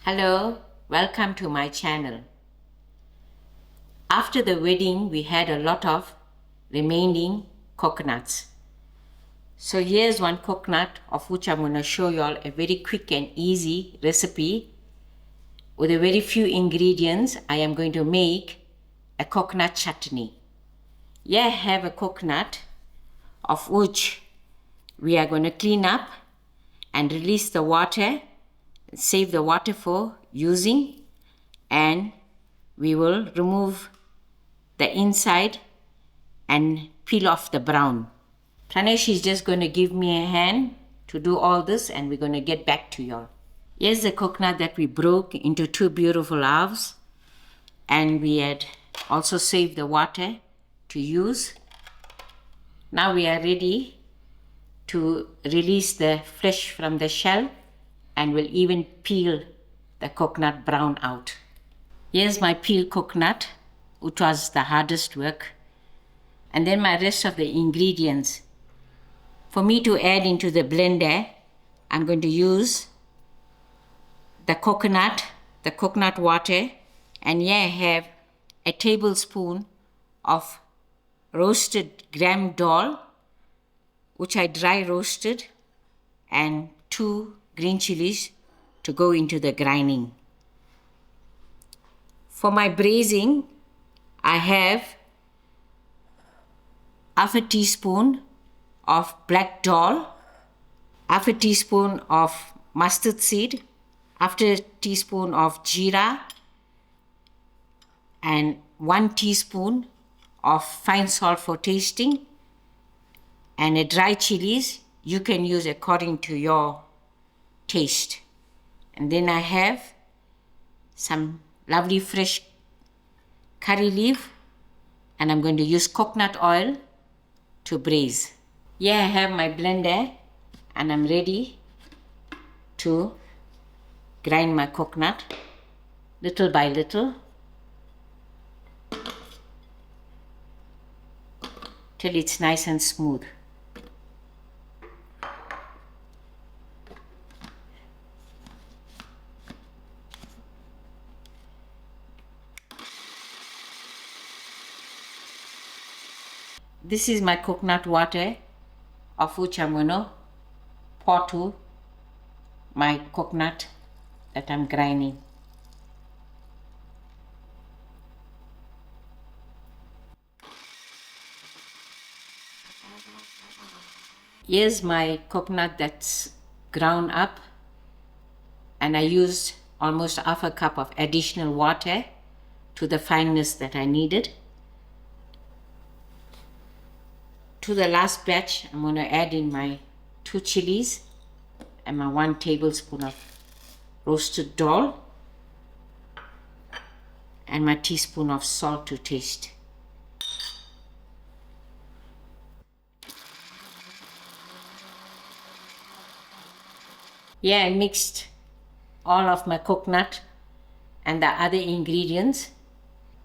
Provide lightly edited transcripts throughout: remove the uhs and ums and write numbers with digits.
Hello, welcome to my channel. After the wedding, we had a lot of remaining coconuts. So here's one coconut of which I'm going to show you all a very quick and easy recipe. With a very few ingredients, I am going to make a coconut chutney. Here I have a coconut of which we are going to clean up and release the water, save the water for using, and we will remove the inside and peel off the brown. Pranesh is just going to give me a hand to do all this, and we're going to get back to y'all. Here's the coconut that we broke into two beautiful halves, and we had also saved the water to use. Now we are ready to release the flesh from the shell, and we'll even peel the coconut brown out. Here's my peeled coconut, which was the hardest work. And then my rest of the ingredients. For me to add into the blender, I'm going to use the coconut water, and here I have a tablespoon of roasted gram dhal, which I dry roasted, and 2 green chillies to go into the grinding. For my braising, I have half a teaspoon of black dhal, half a teaspoon of mustard seed, half a teaspoon of jeera, and 1 teaspoon of fine salt for tasting, and a dry chillies. You can use according to your taste. And then I have some lovely fresh curry leaf, and I'm going to use coconut oil to braise. Here I have my blender, and I'm ready to grind my coconut little by little till it's nice and smooth. This is my coconut water, of which I'm going to pour to my coconut that I'm grinding. Here's my coconut that's ground up, and I used almost half a cup of additional water to the fineness that I needed. To the last batch, I'm going to add in my 2 chilies and my 1 tablespoon of roasted dhal and my teaspoon of salt to taste. Yeah, I mixed all of my coconut and the other ingredients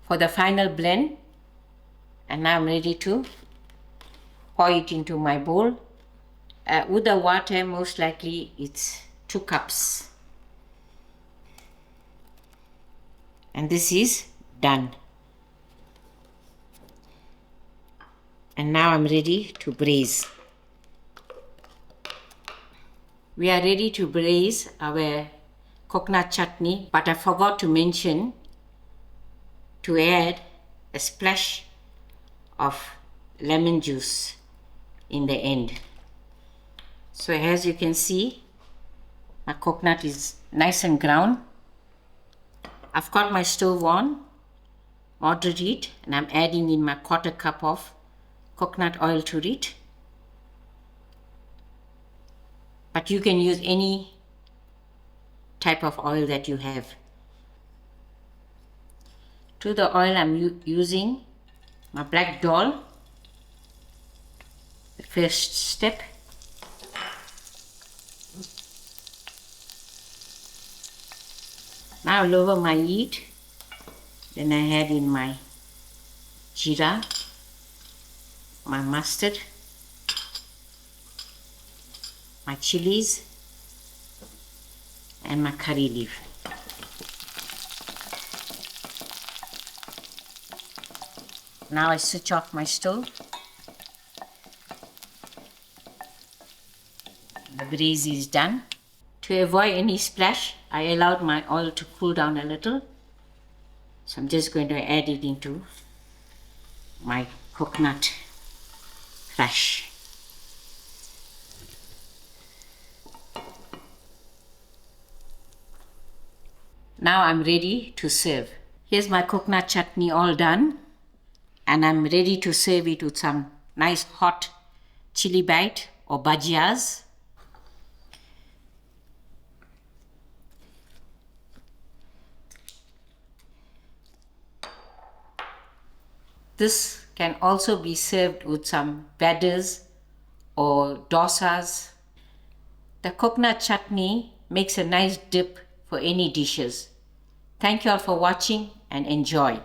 for the final blend, and now I'm ready to pour it into my bowl. With the water, most likely it's 2 cups. And this is done. And now I'm ready to braise. We are ready to braise our coconut chutney, but I forgot to mention to add a splash of lemon juice in the end. So as you can see, my coconut is nice and ground. I've got my stove on moderate heat, and I'm adding in my 1/4 cup of coconut oil to it. But you can use any type of oil that you have. To the oil, I'm using my black dhal, the first step. Now lower my heat. Then I add in my jeera, my mustard, my chillies, and my curry leaf. Now I switch off my stove. The braise is done. To avoid any splash, I allowed my oil to cool down a little. So I'm just going to add it into my coconut crush. Now I'm ready to serve. Here's my coconut chutney all done, and I'm ready to serve it with some nice hot chili bite or bhajias. This can also be served with some vedas or dosas. The coconut chutney makes a nice dip for any dishes. Thank you all for watching and enjoy.